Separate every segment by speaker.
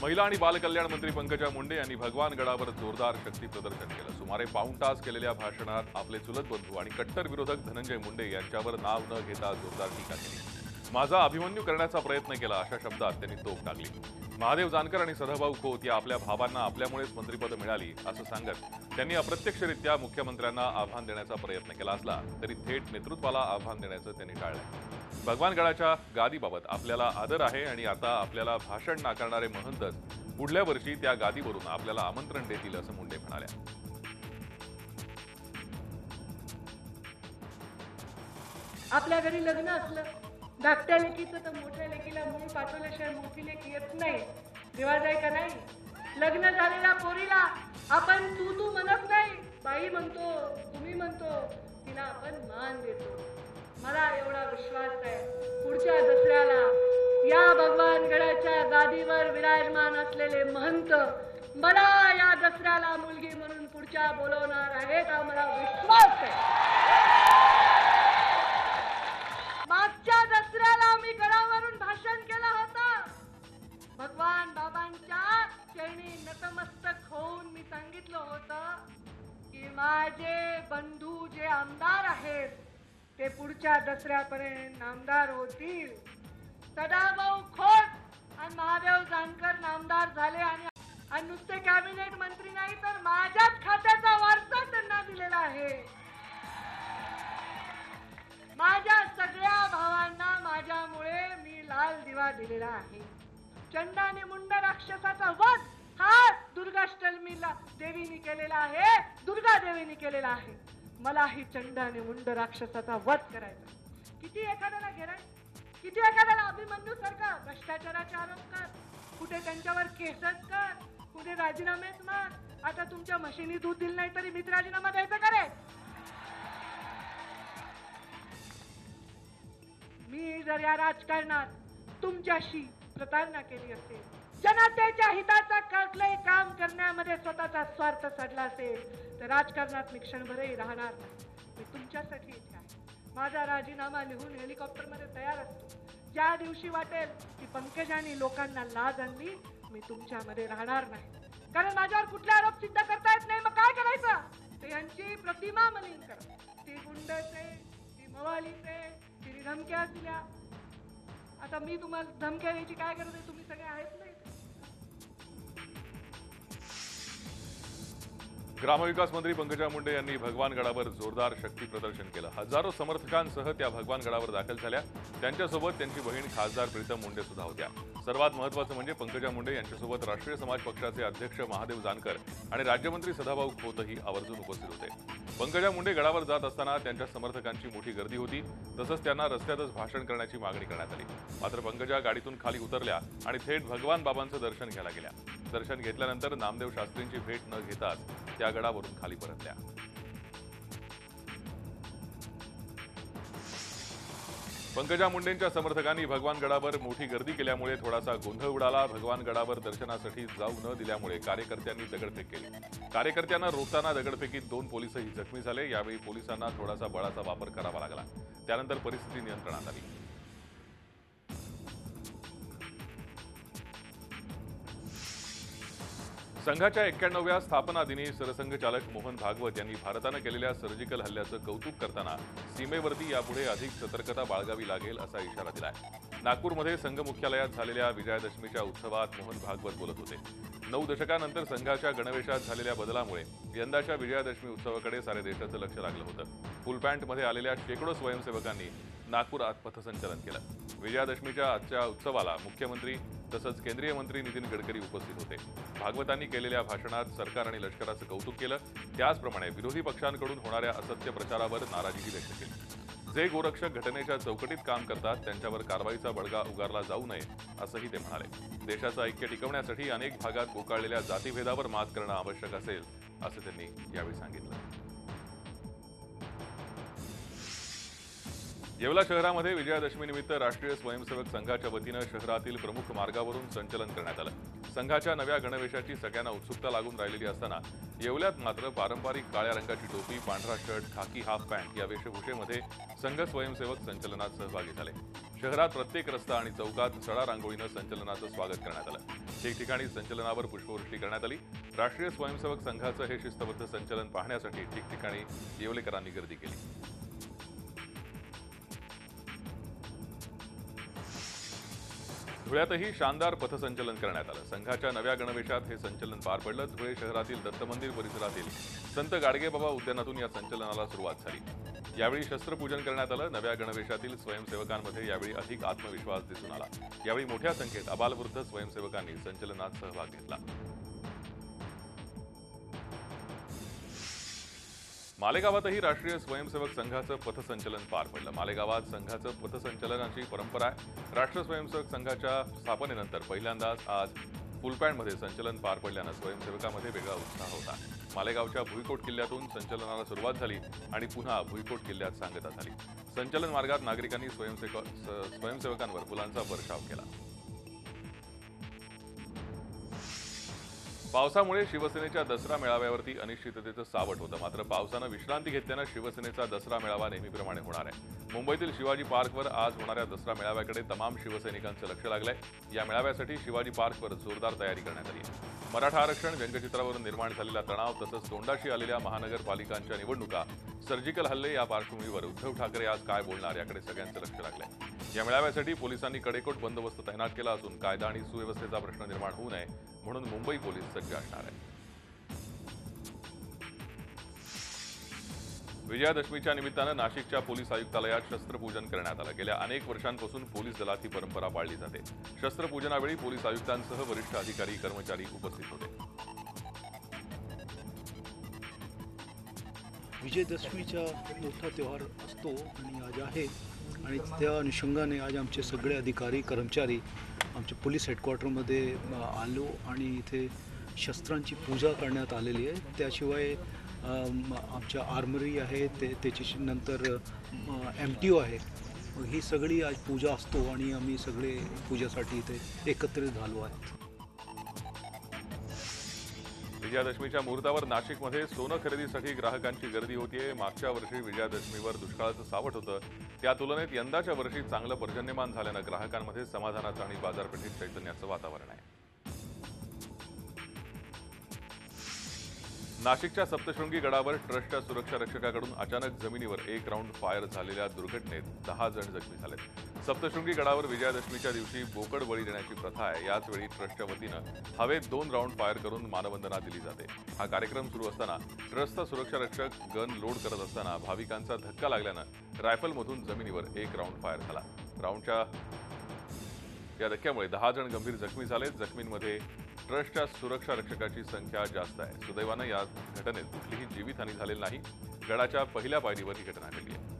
Speaker 1: महिला आणि बालकल्याण मंत्री पंकजा मुंडे यांनी भगवान गडावर जोरदार शक्ती प्रदर्शन केलं। सुमारे पाऊण तास केलेल्या भाषणात आपले चुलत बंधू आणि कट्टर विरोधक धनंजय मुंडे यांच्यावर नाव न घेता जोरदार टीका केली। माझा अभिमन्यू करण्याचा प्रयत्न केला अशा शब्दात त्यांनी तोफ टाकली। महादेव जानकर आणि सदाभाऊ खोत या आपल्या भावांना आपल्यामुळेच मंत्रिपद मिळाली असं सांगत त्यांनी अप्रत्यक्षरित्या मुख्यमंत्र्यांना आव्हान देण्याचा प्रयत्न केला असला तरी थेट नेतृत्वाला आव्हान देण्याचं त्यांनी टाळलं। भगवानगडाच्या गादीबाबत आपल्याला आदर आहे आणि आता आपल्याला भाषण नाकारणारे महंतच पुढल्या वर्षी त्या गादीवरून आपल्याला आमंत्रण देतील असं मुंडे म्हणाल्या।
Speaker 2: आपल्या घरी लग्न असलं धाकट्या लेकीचं तर मोठ्या लेकीला मूळ पाठवल्याशिवाय मोठी लेक येत नाही, रिवाज आहे का नाही? लग्न झालेल्या पोरीला आपण तू म्हणत नाही, बाई म्हणतो, तुम्ही म्हणतो, तिला आपण मान देतो। मला एवढा विश्वास आहे पुढच्या दसऱ्याला या भगवानगडाच्या गादीवर विराजमान असलेले महंत मला या दसऱ्याला मुलगी म्हणून पुढच्या बोलवणार आहेत, हा मला विश्वास आहे। मागच्या दसऱ्याला मी गडावरून भाषण केलं होतं। भगवान बाबांच्या चरणी नतमस्तक होऊन मी सांगितलं होतं की माझे बंधू जे आमदार आहेत ते पुढच्या दसऱ्यापर्यंत नामदार होतील। सदाभाऊ खोत आणि महादेव जानकर नामदार झाले आणि नुसते कॅबिनेट मंत्री नाही तर माझ्याच खात्याचा वारसा त्यांना दिलेला आहे। माझ्या सगळ्या भावांना माझ्यामुळे मी लाल दिवा दिलेला आहे। चंडा आणि मुंड राक्षसाचा वध हा दुर्गाष्टमी देवीने केलेला आहे, दुर्गा देवीने केलेला आहे। मला ही चंडा आणि मुंड राक्षसाचा वध करायचा। किती एखाद्याला घेराय, किती एखाद्याला अभिमन्यू सारखा भ्रष्टाचाराचे आरोप कर, कुठे त्यांच्यावर केसच कर, कुठे राजीनामेच मार। आता तुमच्या मशीनी दूध दिलं नाही तरी मीच राजीनामा द्यायचा करे? मी जर या राजकारणात तुमच्याशी प्रतारणा केली असेल, जनतेच्या हिताचा कुठलंही काम करण्यामध्ये स्वतःचा स्वार्थ साधला असेल तर राजकारणात मी क्षणभरही राहणार नाही। मी तुमच्यासाठी इथे आहे। माझा राजीनामा लिहून हेलिकॉप्टरमध्ये तयार असतो। ज्या दिवशी वाटेल की पंकजांनी लोकांना लाज आणली मी तुमच्यामध्ये राहणार नाही, कारण माझ्यावर कुठले आरोप सिद्ध करता येत नाही। मग काय करायचं? ते यांची प्रतिमा मलिन करा, ती गुंडचे, ती मवालीचे, तिने धमक्या दिल्या। आता मी तुम्हाला धमक्या द्यायची काय गरज आहे? तुम्ही सगळे आहेत नाही।
Speaker 1: ग्रामविकास मंत्री पंकजा मुंडे यांनी भगवानगडावर जोरदार शक्ती प्रदर्शन केलं। हजारो समर्थकांसह त्या भगवानगडावर दाखल झाल्या। त्यांच्यासोबत त्यांची बहीण खासदार प्रीतम मुंडे सुद्धा होत्या। सर्वात महत्त्वाचं म्हणजे पंकजा मुंडे यांच्यासोबत राष्ट्रीय समाज पक्षाचे अध्यक्ष महादेव जानकर आणि राज्यमंत्री सदाभाऊ खोतही आवर्जून उपस्थित होते। पंकजा मुंडे गडावर जात असताना त्यांच्या समर्थकांची मोठी गर्दी होती, तसंच त्यांना रस्त्यातच भाषण करण्याची मागणी करण्यात आली। मात्र पंकजा गाडीतून खाली उतरल्या आणि थेट भगवान बाबांचं दर्शन घ्यायला गेल्या। दर्शन घेतल्यानंतर नामदेव शास्त्रींची भेट न घेताच त्या गडावरून खाली परतल्या। पंकजा मुंडेंच्या समर्थकांनी भगवानगडावर मोठी गर्दी केल्यामुळे थोडासा गोंधळ उडाला। भगवानगडावर दर्शनासाठी जाऊ न दिल्यामुळे कार्यकर्त्यांनी दगडफेक केली। कार्यकर्त्यांना रोखताना दगडफेकीत 2 पोलीसही जखमी झाले। यावेळी पोलिसांना थोडासा बळाचा वापर करावा लागला। त्यानंतर परिस्थिती नियंत्रणात आली। संघाच्या 91व्या स्थापना दिनी सरसंघचालक मोहन भागवत यांनी भारतानं केलेल्या सर्जिकल हल्ल्याचं कौतुक करताना सीमेवरती यापुढे अधिक सतर्कता बाळगावी लागेल असा इशारा दिलाय। नागपूरमध्ये संघ मुख्यालयात झालेल्या विजयादशमीच्या उत्सवात मोहन भागवत बोलत होते। 9 दशकांनंतर संघाच्या गणवेशात झालेल्या बदलामुळे यंदाच्या विजयादशमी उत्सवाकडे सारे देशाचं लक्ष लागलं होतं। फुल पॅन्टमध्ये आलेल्या शेकडो स्वयंसेवकांनी नागपुरात पथसंचलन केलं। विजयादशमीच्या आजच्या उत्सवाला मुख्यमंत्री तसंच केंद्रीय मंत्री नितीन गडकरी उपस्थित होते। भागवतांनी केलेल्या भाषणात सरकार आणि लष्कराचं कौतुक केलं। त्याचप्रमाणे विरोधी पक्षांकडून होणाऱ्या असत्य प्रचारावर नाराजीही व्यक्त केली। जे गोरक्षक घटनेच्या चौकटीत काम करतात त्यांच्यावर कारवाईचा बडगा उगारला जाऊ नये असंही ते म्हणाले। देशाचं ऐक्य टिकवण्यासाठी अनेक भागात गोकाळलेल्या जातीभेदावर मात करणं आवश्यक असेल असं त्यांनी यावेळी सांगितलं। येवला शहरामध्ये विजयादशमीनिमित्त राष्ट्रीय स्वयंसेवक संघाच्या वतीनं शहरातील प्रमुख मार्गावरून संचलन करण्यात आलं। संघाच्या नव्या गणवेशाची सगळ्यांना उत्सुकता लागून राहिलेली असताना येवल्यात मात्र पारंपरिक काळ्या रंगाची टोपी, पांढरा शर्ट, खाकी हाफ पॅन्ट या वेशभूषेमध्ये संघ स्वयंसेवक संचलनात सहभागी झाले। शहरात प्रत्येक रस्ता आणि चौकात सडा रांगोळीनं संचलनाचं स्वागत करण्यात आलं। ठिकठिकाणी संचलनावर पुष्पवृष्टी करण्यात आली। राष्ट्रीय स्वयंसेवक संघाचं हे शिस्तबद्ध संचलन पाहण्यासाठी ठिकठिकाणी येवलेकरांनी गर्दी केली। धुळ्यातही शानदार पथसंचलन करण्यात आलं। संघाच्या नव्या गणवेशात हे संचलन पार पडलं। धुळे शहरातील दत्त मंदिर परिसरातील संत गाडगेबाबा उद्यानातून या संचलनाला सुरुवात झाली। यावेळी शस्त्रपूजन करण्यात आलं। नव्या गणवेशातील स्वयंसेवकांमध्ये यावेळी अधिक आत्मविश्वास दिसून आला। यावेळी मोठ्या संख्येत आबालवृद्ध स्वयंसेवकांनी संचलनात सहभाग घेतला। मालेगावातही राष्ट्रीय स्वयंसेवक संघाचं पथसंचलन पार पडलं। मालेगावात संघाचं पथसंचलनाची परंपरा आहे। राष्ट्रीय स्वयंसेवक संघाच्या स्थापनेनंतर पहिल्यांदाच आज फुलपॅडमध्ये संचलन पार पडल्यानं स्वयंसेवकामध्ये वेगळा उत्साह होता। मालेगावच्या भुईकोट किल्ल्यातून संचलनाला सुरुवात झाली आणि पुन्हा भुईकोट किल्ल्यात सांगता झाली। संचलन मार्गात नागरिकांनी स्वयंसेवकांवर फुलांचा वर्षाव केला। पावसामुळे शिवसेनेच्या दसरा मेळाव्यावरती अनिश्चिततेचं सावट होतं। मात्र पावसानं विश्रांती घेतल्यानं शिवसेनेचा दसरा मेळावा नेहमीप्रमाणे होणार आहे। मुंबईतील शिवाजी पार्कवर आज होणाऱ्या दसरा मेळाव्याकडे तमाम शिवसैनिकांचं लक्ष लागलंय। या मेळाव्यासाठी शिवाजी पार्कवर जोरदार तयारी करण्यात आली आहे। मराठा आरक्षण, व्यंगचित्रावरून निर्माण झालेला तणाव तसंच तोंडाशी आलेल्या महानगरपालिकांच्या निवडणुका, सर्जिकल हल्ले या पार्श्वभूमीवर उद्धव ठाकरे आज काय बोलणार याकडे सगळ्यांचं लक्ष लागलंय। या मेळाव्यासाठी पोलिसांनी कडेकोट बंदोबस्त तैनात केला असून कायदा आणि सुव्यवस्थेचा प्रश्न निर्माण होऊ नये म्हणून मुंबई पोलीस सज्ज असणार आहेत। विजयादशमीच्या निमित्तानं नाशिकच्या पोलीस आयुक्तालयात शस्त्रपूजन करण्यात आलं। गेल्या अनेक वर्षांपासून पोलीस दलात ही परंपरा पाळली जाते। शस्त्रपूजनावेळी पोलीस आयुक्तांसह वरिष्ठ अधिकारी कर्मचारी उपस्थित होते।
Speaker 3: विजयदशमीचा मोठा त्योहार असतो आणि आज आहे आणि त्या अनुषंगाने आज आमचे सगळे अधिकारी कर्मचारी आमच्या पोलीस हेडक्वार्टरमध्ये आलो आणि इथे शस्त्रांची पूजा करण्यात आलेली आहे। त्याशिवाय आमच्या आर्मरी आहे त्याची नंतर MTO आहे। ही सगळी आज पूजा असतो आणि आम्ही सगळे पूजासाठी इथे एकत्रित झालो आहेत।
Speaker 1: विजयादशमीच्या मुहूर्तावर नाशिकमध्ये सोनं खरेदीसाठी ग्राहकांची गर्दी होतीये। मागच्या वर्षी विजयादशमीवर दुष्काळाचं सावट होतं, त्या तुलनेत यंदाच्या वर्षी चांगलं पर्जन्यमान झाल्यानं ग्राहकांमध्ये समाधानाचं आणि बाजारपेठेत चैतन्याचं वातावरण आहे। नाशिकच्या सप्तशृंगी गडावर ट्रस्टच्या सुरक्षा रक्षकाकडून अचानक जमिनीवर एक राऊंड फायर झालेल्या दुर्घटनेत 10 जण जखमी झाले। सप्तशृंगी गडावर विजयादशमीच्या दिवशी बोकड बळी देण्याची प्रथा आहे। याच वेळी ट्रस्टच्या वतीनं हवेत 2 राऊंड फायर करून मानवंदना दिली जाते। हा कार्यक्रम सुरू असताना ट्रस्टचा सुरक्षा रक्षक गन लोड करत असताना भाविकांचा धक्का लागल्यानं रायफलमधून जमिनीवर एक राऊंड फायर झाला। राऊंडच्या या धक्क्यामुळे 10 जण गंभीर जखमी झाले। जखमींमध्ये ट्रस्टच्या सुरक्षा रक्षकाची संख्या जास्त आहे। सुदैवानं या घटनेत कुठलीही जीवितहानी झालेली नाही। गडाच्या पहिल्या पायरीवर ही घटना घडली आहे।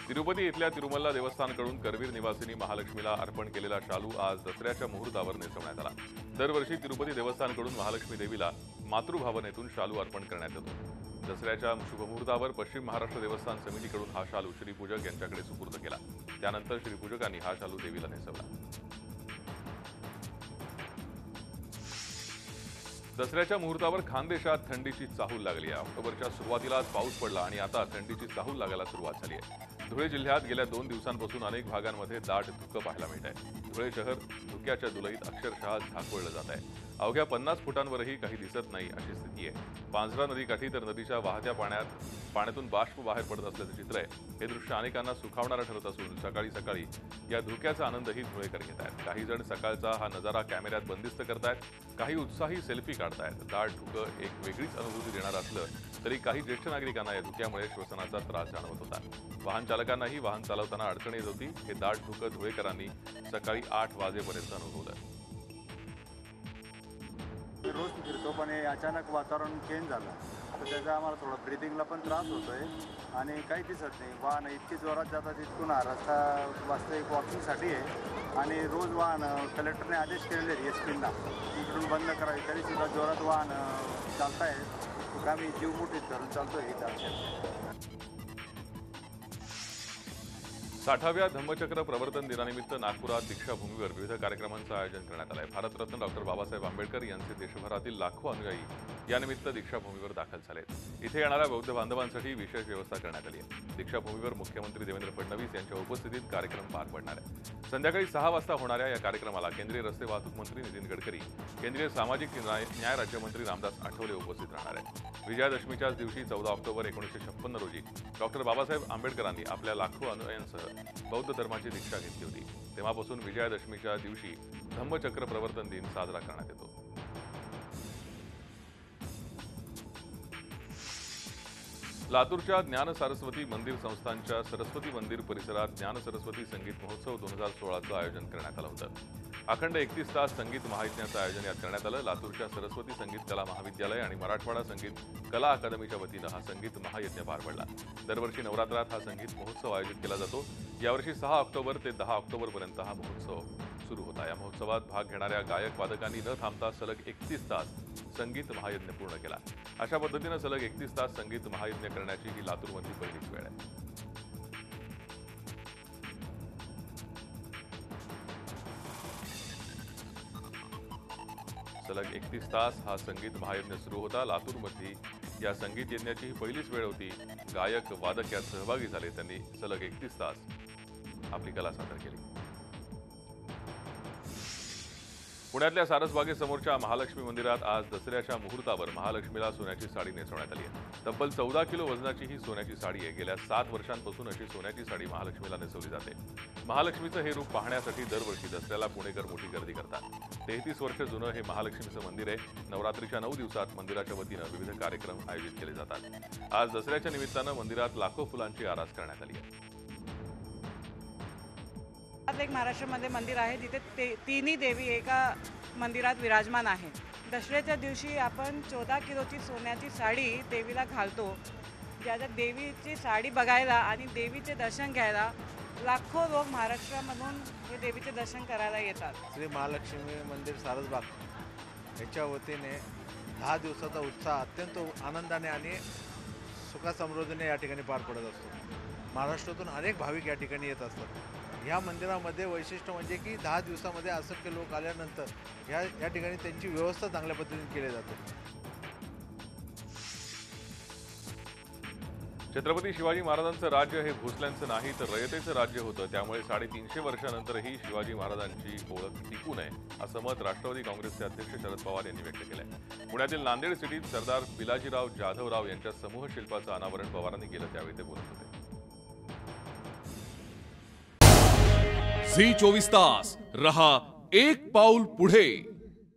Speaker 1: तिरुपती इथल्या तिरुमल्ला देवस्थानकडून करवीर निवासिनी महालक्ष्मीला अर्पण केलेला शालू आज दसऱ्याच्या मुहूर्तावर नेसवण्यात आला। दरवर्षी तिरुपती देवस्थानकडून महालक्ष्मी देवीला मातृभावनेतून शालू अर्पण करण्यात येतो। दसऱ्याच्या शुभमुहूर्तावर पश्चिम महाराष्ट्र देवस्थान समितीकडून हा शालू श्रीपूजक यांच्याकडे सुपूर्द केला। त्यानंतर श्रीपूजकांनी हा शालू देवीला नेसवला। दसऱ्याच्या मुहूर्तावर खानदेशात थंडीची चाहूल लागली आहे। ऑक्टोबरच्या सुरुवातीलाच पाऊस पडला आणि आता थंडीची चाहूल लागायला सुरुवात झाली आहे। धुळे जिल्ह्यात गेल्या 2 दिवसांपासून अनेक भागांमध्ये दाट धुकं पाहायला मिळत आहे। धुळे शहर धुक्याच्या दुलईत अक्षरशः झाकोळलं जात आहे। अवघ्या 50 फुटांवरही काही दिसत नाही अशी स्थिती आहे। पांझरा नदीकाठी तर नदीच्या वाहत्या पाण्यातून बाष्प बाहेर पडत असल्याचं चित्र आहे। हे दृश्य अनेकांना सुखावणारं ठरत असून सकाळी सकाळी या धुक्याचा आनंदही धुळेकर घेत आहेत। काही जण सकाळचा हा नजारा कॅमेऱ्यात बंदिस्त करतायत, काही उत्साही सेल्फी काढतायत। दाट धुकं एक वेगळीच अनुभूती देणार असलं तरी काही ज्येष्ठ नागरिकांना या धुक्यामुळे श्वसनाचा त्रास जाणवत होता। वाहन चालकांनाही वाहन चालवताना अडचण येत होती। हे दाट धुकं धुळेकरांनी सकाळी 8 वाजेपर्यंत अनुभवलं।
Speaker 4: रोज फिरतो पण हे अचानक वातावरण चेंज झालं तर त्याचा आम्हाला थोडा ब्रिदिंगला पण त्रास होतोय आणि काही दिसत नाही। वाहन इतकी जोरात जातात, इथून हा रस्ता वास्तविक वॉकिंगसाठी आहे आणि रोज वाहन कलेक्टरने आदेश केलेले आहेत SP-ला इकडून बंद करावी, तरी सुद्धा जोरात वाहन चालताय। आम्ही जीव मुठीत धरून चालतोय इथं।
Speaker 1: 60व्या धम्मचक्र प्रवर्तन दिनानिमित्त नागपुरात दीक्षाभूमीवर विविध कार्यक्रमांचं आयोजन करण्यात आलं आहे। भारतरत्न डॉक्टर बाबासाहेब आंबेडकर यांचे देशभरातील लाखो अनुयायी यानिमित्त दीक्षाभूमीवर दाखल झालेत। इथे येणाऱ्या बौद्ध बांधवांसाठी विशेष व्यवस्था करण्यात आली आहे। दीक्षाभूमीवर मुख्यमंत्री देवेंद्र फडणवीस यांच्या उपस्थितीत कार्यक्रम पार पडणार आहे। संध्याकाळी 6 वाजता होणाऱ्या या कार्यक्रमाला केंद्रीय रस्ते वाहतूक मंत्री नितीन गडकरी, केंद्रीय सामाजिक न्याय राज्यमंत्री रामदास आठवले उपस्थित राहणार आहेत। विजयादशमीच्याच दिवशी 14 ऑक्टोबर 1956 रोजी डॉक्टर बाबासाहेब आंबेडकरांनी आपल्या लाखो अनुयायांसह बौद्ध धर्माची दीक्षा घेतली होती। तेव्हापासून विजयादशमीच्या दिवशी धम्मचक्र प्रवर्तन दिन साजरा करण्यात येतो। लातूरच्या ज्ञान सरस्वती मंदिर संस्थानच्या सरस्वती मंदिर परिसरात ज्ञान सरस्वती संगीत महोत्सव 2016चं आयोजन करण्यात आलं होतं। अखंड 31 तास संगीत महायज्ञाचं आयोजन यात करण्यात आलं। लातूरच्या सरस्वती संगीत कला महाविद्यालय आणि मराठवाडा संगीत कला अकादमीच्या वतीनं हा संगीत महायज्ञ पार पडला। दरवर्षी नवरात्रात हा संगीत महोत्सव आयोजित केला जातो। यावर्षी 6 ऑक्टोबर ते 10 ऑक्टोबरपर्यंत हा महोत्सव सुरू होता। या महोत्सवात भाग घेणाऱ्या गायक वादकांनी न थांबता सलग 31 तास संगीत महायज्ञ पूर्ण केला। अशा पद्धतीनं सलग 31 तास संगीत महायज्ञ करण्याची ही लातूरमधली पहिलीच वेळ आहे। सलग 31 तास हा संगीत महायज्ञ सुरू होता। लातूरमधली या संगीत यज्ञाची ही पहिलीच वेळ होती। गायक वादक यात सहभागी झाले। त्यांनी सलग 31 तास आपली कला सादर केली। पुण्यातल्या सारसबागेसमोरच्या महालक्ष्मी मंदिरात आज दसऱ्याच्या मुहूर्तावर महालक्ष्मीला सोन्याची साडी नेसवण्यात आली आहे। तब्बल 14 किलो वजनाची ही सोन्याची साडी आहे। गेल्या 7 वर्षांपासून अशी सोन्याची साडी महालक्ष्मीला नेसवली जाते। महालक्ष्मीचं हे रूप पाहण्यासाठी दरवर्षी दसऱ्याला पुणेकर मोठी गर्दी करतात। 33 वर्ष जुनं हे महालक्ष्मीचं मंदिर आहे। नवरात्रीच्या 9 दिवसात मंदिराच्या वतीनं विविध कार्यक्रम आयोजित केले जातात। आज दसऱ्याच्या निमित्तानं मंदिरात लाखो फुलांची आरास करण्यात आली आहे।
Speaker 5: एक महाराष्ट्रामध्ये मंदिर आहे जिथे तिन्ही देवी एका मंदिरात विराजमान आहे। दसऱ्याच्या दिवशी आपण 14 किलोची सोन्याची साडी देवीला घालतो। ज्याच्या देवीची साडी बघायला आणि देवीचे दर्शन घ्यायला लाखो लोक महाराष्ट्रामधून हे देवीचे दर्शन करायला येतात।
Speaker 6: श्री महालक्ष्मी मंदिर सारसबाग याच्या वतीने 10 दिवसाचा उत्साह अत्यंत आनंदाने आणि सुखासमृद्धीने या ठिकाणी पार पडत असतो। महाराष्ट्रातून अनेक भाविक या ठिकाणी येत असतात। ह्या मंदिरामध्ये वैशिष्ट्य म्हणजे की 10 दिवसामध्ये असंख्य लोक आल्यानंतर या ठिकाणी त्यांची व्यवस्था चांगल्या पद्धतीने केली जाते।
Speaker 1: छत्रपती शिवाजी महाराजांचं राज्य हे भोसल्यांचं नाही तर रयतेचं राज्य होतं। त्यामुळे 350 वर्षानंतरही शिवाजी महाराजांची ओळख टिकू नये असं मत राष्ट्रवादी काँग्रेसचे अध्यक्ष शरद पवार यांनी व्यक्त केलंय। पुण्यातील नांदेड सिटीत सरदार पिलाजीराव जाधवराव यांच्या समूह शिल्पाचं अनावरण पवारांनी केलं त्यावेळी ते बोलत होते।
Speaker 7: झी 24 तास रहा एक पाऊल पुढे।